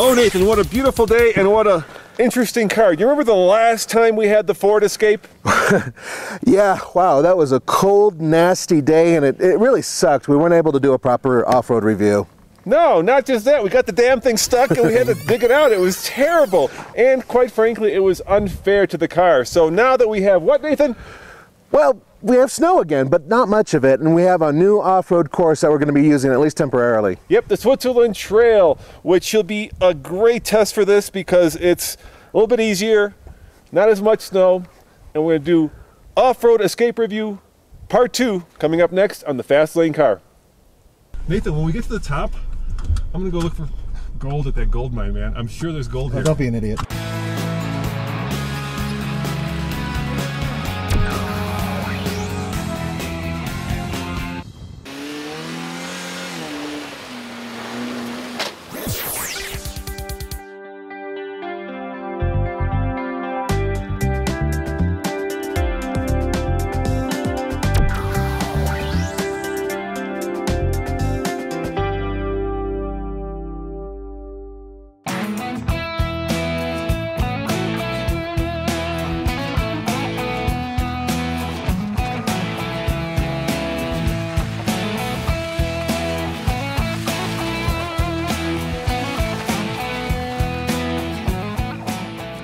Oh, Nathan, what a beautiful day and what a interesting car. You remember the last time we had the Ford Escape? Yeah, wow, that was a cold, nasty day, and it really sucked. We weren't able to do a proper off-road review. No, not just that. We got the damn thing stuck and we had to dig it out. It was terrible. And quite frankly, it was unfair to the car. So now that we have what, Nathan? Well, we have snow again, but not much of it, and we have a new off-road course that we're going to be using, at least temporarily. Yep, the Switzerland Trail, which will be a great test for this because it's a little bit easier, not as much snow, and we're going to do off-road escape review part 2 coming up next on the Fast Lane car. Nathan, when we get to the top, I'm going to go look for gold at that gold mine, man. I'm sure there's gold here. Don't be an idiot.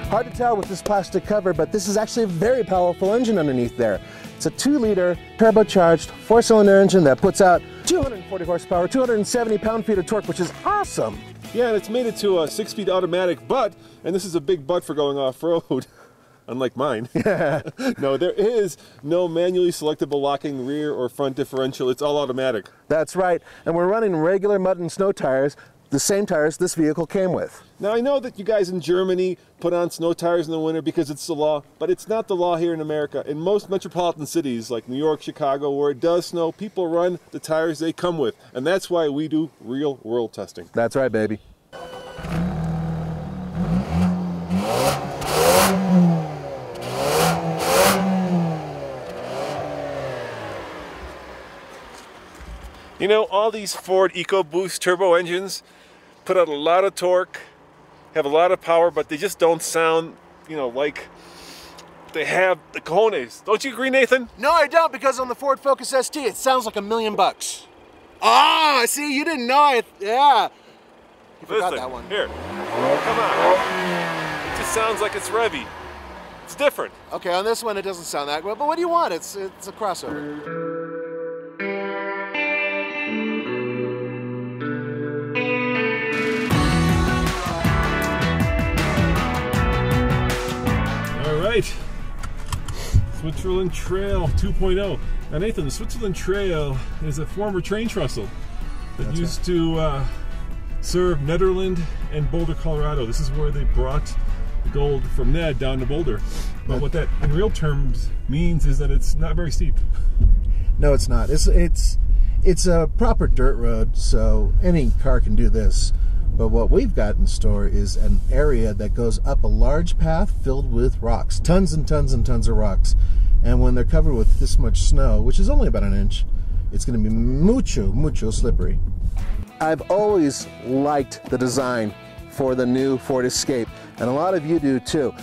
Hard to tell with this plastic cover, but this is actually a very powerful engine underneath there. It's a 2-liter turbocharged 4-cylinder engine that puts out 240 horsepower, 270 pound-feet of torque, which is awesome. Yeah, and it's made it to a 6-speed automatic, but, and this is a big but for going off-road, unlike mine. Yeah. No, there is no manually selectable locking rear or front differential. It's all automatic. That's right, and we're running regular mud and snow tires, the same tires this vehicle came with. Now, I know that you guys in Germany put on snow tires in the winter because it's the law, but it's not the law here in America. In most metropolitan cities like New York, Chicago, where it does snow, people run the tires they come with, and that's why we do real world testing. That's right, baby. You know, all these Ford EcoBoost turbo engines put out a lot of torque, have a lot of power, but they just don't sound, you know, like they have the cojones. Don't you agree, Nathan? No, I don't, because on the Ford Focus ST, it sounds like $1,000,000. Ah, see, you didn't know it. Yeah. You forgot that one. Here, come on. It just sounds like it's revvy. It's different. Okay, on this one, it doesn't sound that good, but what do you want? It's a crossover. Switzerland Trail 2.0. Now, Nathan, the Switzerland Trail is a former train trestle that used to serve Nederland and Boulder, Colorado. This is where they brought the gold from Ned down to Boulder. But what that in real terms means is that it's not very steep. No, it's not. It's a proper dirt road, so any car can do this. But what we've got in store is an area that goes up a large path filled with rocks. Tons and tons and tons of rocks. And when they're covered with this much snow, which is only about an inch, it's going to be mucho slippery. I've always liked the design for the new Ford Escape, and a lot of you do too.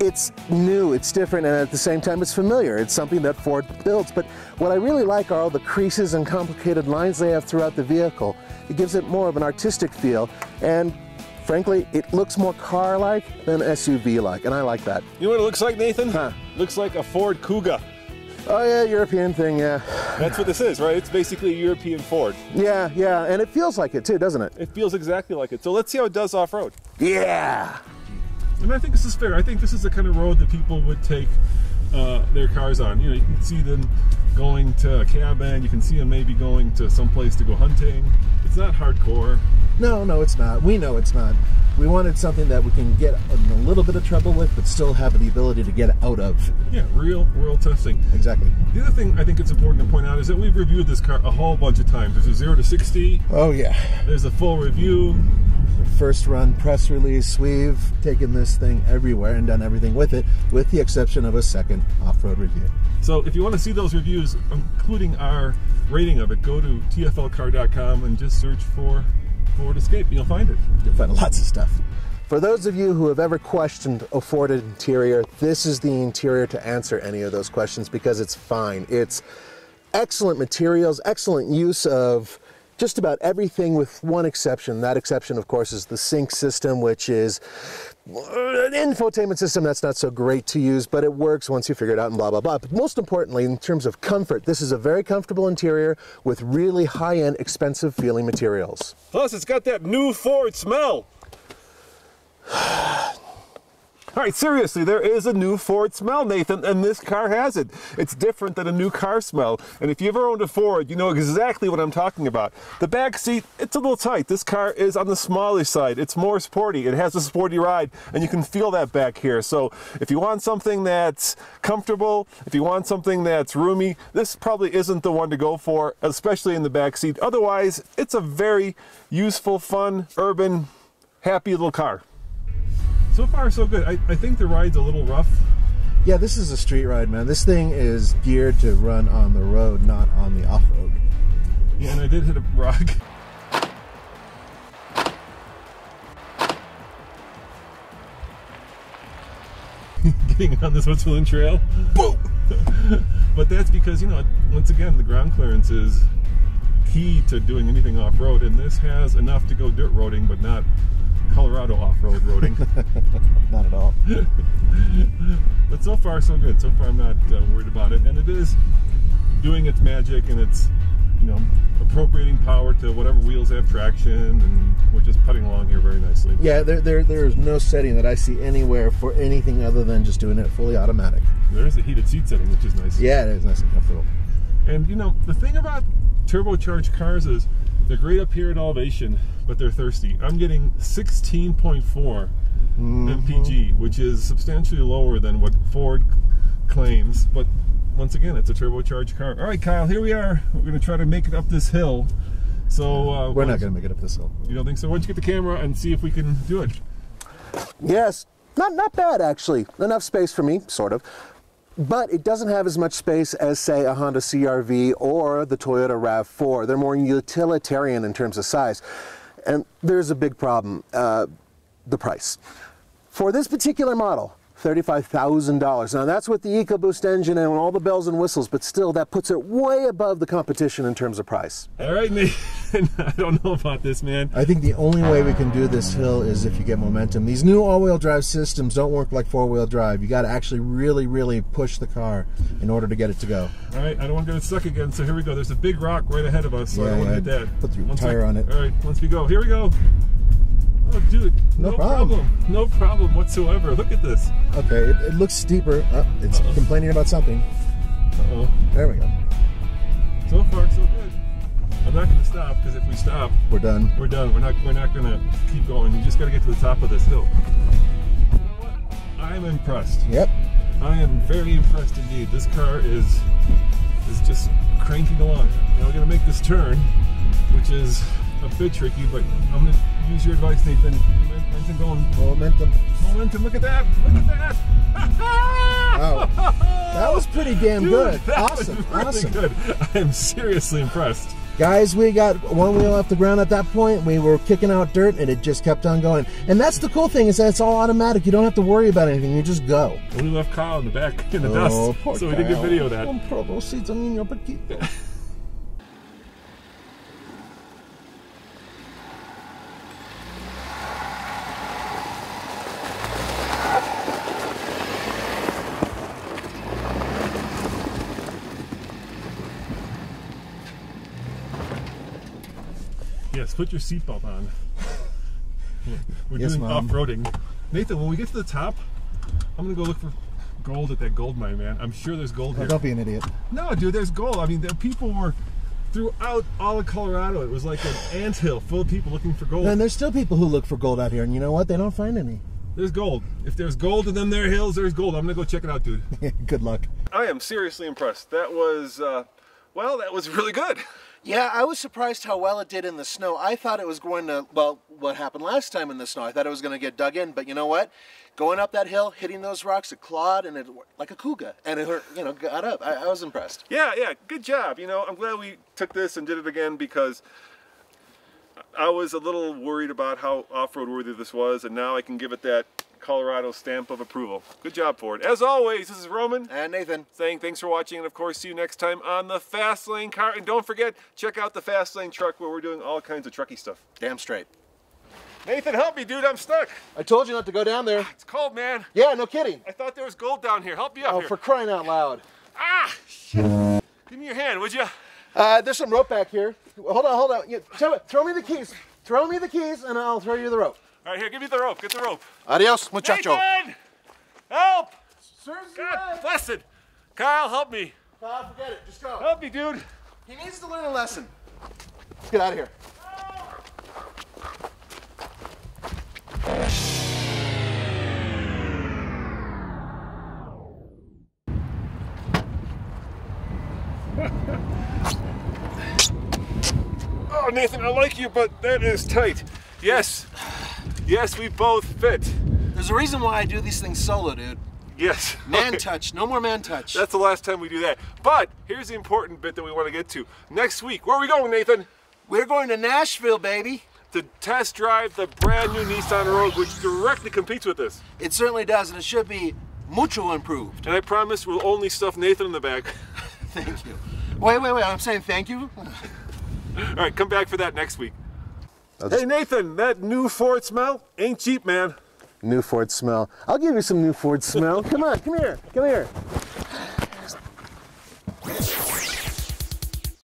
It's new, it's different, and at the same time it's familiar. It's something that Ford builds, but what I really like are all the creases and complicated lines they have throughout the vehicle. It gives it more of an artistic feel, and frankly, it looks more car-like than SUV-like, and I like that. You know what it looks like, Nathan? Huh? Looks like a Ford Kuga. Oh yeah, European thing, yeah. That's what this is, right? It's basically a European Ford. Yeah, and it feels like it too, doesn't it? It feels exactly like it. So let's see how it does off-road. Yeah! And I think this is fair. I think this is the kind of road that people would take their cars on. You know, you can see them going to a cabin, you can see them maybe going to some place to go hunting. It's not hardcore. No, it's not. We know it's not. We wanted something that we can get in a little bit of trouble with, but still have the ability to get out of. Yeah, real world testing. Exactly. The other thing I think it's important to point out is that we've reviewed this car a whole bunch of times. There's a 0 to 60. Oh yeah. There's a full review. First run press release. We've taken this thing everywhere and done everything with it, with the exception of a second off-road review. So if you want to see those reviews, including our rating of it, go to tflcar.com and just search for Ford Escape, you'll find it. You'll find lots of stuff. For those of you who have ever questioned a Ford interior, this is the interior to answer any of those questions, because it's fine. It's excellent materials, excellent use of just about everything, with one exception. That exception, of course, is the sync system, which is an infotainment system that's not so great to use, but it works once you figure it out and blah, blah, blah. But most importantly, in terms of comfort, this is a very comfortable interior with really high-end, expensive feeling materials. Plus, it's got that new Ford smell. All right, seriously, there is a new Ford smell, Nathan, and this car has it. It's different than a new car smell. And if you ever owned a Ford, you know exactly what I'm talking about. The back seat, it's a little tight. This car is on the smallish side. It's more sporty. It has a sporty ride, and you can feel that back here. So if you want something that's comfortable, if you want something that's roomy, this probably isn't the one to go for, especially in the back seat. Otherwise, it's a very useful, fun, urban, happy little car. So far, so good. I think the ride's a little rough. Yeah, this is a street ride, man. This thing is geared to run on the road, not on the off-road. Yeah, and I did hit a rock. Getting on this Switzerland trail. Boom! But that's because, you know, once again, the ground clearance is key to doing anything off-road, and this has enough to go dirt roading, but not Colorado off-road roading. Not at all. But so far so good. So far I'm not worried about it, and it is doing its magic, and it's, you know, appropriating power to whatever wheels have traction, and we're just putting along here very nicely. Yeah, there is no setting that I see anywhere for anything other than just doing it fully automatic. There's a heated seat setting, which is nice. Yeah, it is nice and comfortable. And you know, the thing about turbocharged cars is they're great up here at elevation, but they're thirsty. I'm getting 16.4 mpg, which is substantially lower than what Ford claims. But once again, it's a turbocharged car. All right, Kyle, here we are. We're going to try to make it up this hill. So we're not going to make it up this hill. You don't think so? Why don't you get the camera and see if we can do it? Yes, not bad actually. Enough space for me, sort of. But it doesn't have as much space as, say, a Honda CR-V or the Toyota RAV4. They're more utilitarian in terms of size. And there's a big problem, the price. For this particular model, $35,000. Now that's with the EcoBoost engine and all the bells and whistles, but still that puts it way above the competition in terms of price. All right, Nathan, I don't know about this, man. I think the only way we can do this hill is if you get momentum. These new all-wheel drive systems don't work like four-wheel drive. You got to actually really, really push the car in order to get it to go. All right, I don't want to get it stuck again, so here we go. There's a big rock right ahead of us, so I don't want to hit that. Put your tire on it. All right, once we go. Here we go. Oh, dude, no problem. No problem whatsoever. Look at this. Okay, it looks steeper. It's complaining about something. Uh-oh. There we go. So far, so good. I'm not going to stop, because if we stop, we're done. We're done. We're not going to keep going. You just got to get to the top of this hill. You know what? I'm impressed. Yep. I am very impressed indeed. This car is just cranking along. Now we're going to make this turn, which is a bit tricky, but I'm going to use your advice, Nathan. Momentum going. Momentum. Look at that. Look at that. Wow. That was pretty damn good. Awesome. Really good. I am seriously impressed. Guys, we got one wheel off the ground at that point. We were kicking out dirt, and it just kept on going. And that's the cool thing, is that it's all automatic. You don't have to worry about anything. You just go. And we left Kyle in the back in the dust, so we didn't get video of that. Yes, put your seatbelt on. We're doing off-roading. Nathan, when we get to the top, I'm going to go look for gold at that gold mine, man. I'm sure there's gold here. Don't be an idiot. No, dude, there's gold. I mean, people were throughout all of Colorado. It was like an anthill full of people looking for gold. And there's still people who look for gold out here, and you know what? They don't find any. There's gold. If there's gold in them there hills, there's gold. I'm going to go check it out, dude. Good luck. I am seriously impressed. That was, well, that was really good. Yeah, I was surprised how well it did in the snow. I thought it was going to, well, what happened last time in the snow, I thought it was going to get dug in, but you know what? Going up that hill, hitting those rocks, it clawed, and it, like a cougar, and it, got up. I was impressed. Yeah, good job. I'm glad we took this and did it again, because I was a little worried about how off-road worthy this was, and now I can give it that Colorado stamp of approval. Good job, Ford. As always, this is Roman. And Nathan. Saying thanks for watching, and of course, see you next time on the Fast Lane Car. And don't forget, check out the Fast Lane truck where we're doing all kinds of trucky stuff. Damn straight. Nathan, help me, dude. I'm stuck. I told you not to go down there. It's cold, man. Yeah, no kidding. I thought there was gold down here. Help me up here. For crying out loud. Ah, shit. Give me your hand, would you? There's some rope back here. Hold on. Throw me the keys. Throw me the keys, and I'll throw you the rope. All right, here, give me the rope. Get the rope. Adios, muchacho. Nathan! Help! Serves God blessed. Kyle, help me. Forget it. Just go. Help me, dude. He needs to learn a lesson. Let's get out of here. Oh, Nathan, I like you, but that is tight. Yes. Yes, we both fit. There's a reason why I do these things solo, dude. Yes. Man touch. No more man touch. That's the last time we do that. But here's the important bit that we want to get to. Next week, where are we going, Nathan? We're going to Nashville, baby. To test drive the brand new Nissan Rogue, which directly competes with this. It certainly does, and it should be mucho improved. And I promise we'll only stuff Nathan in the back. Thank you. Wait. I'm saying thank you? All right, come back for that next week. Hey, Nathan, that new Ford smell ain't cheap, man. New Ford smell. I'll give you some new Ford smell. Come on, come here.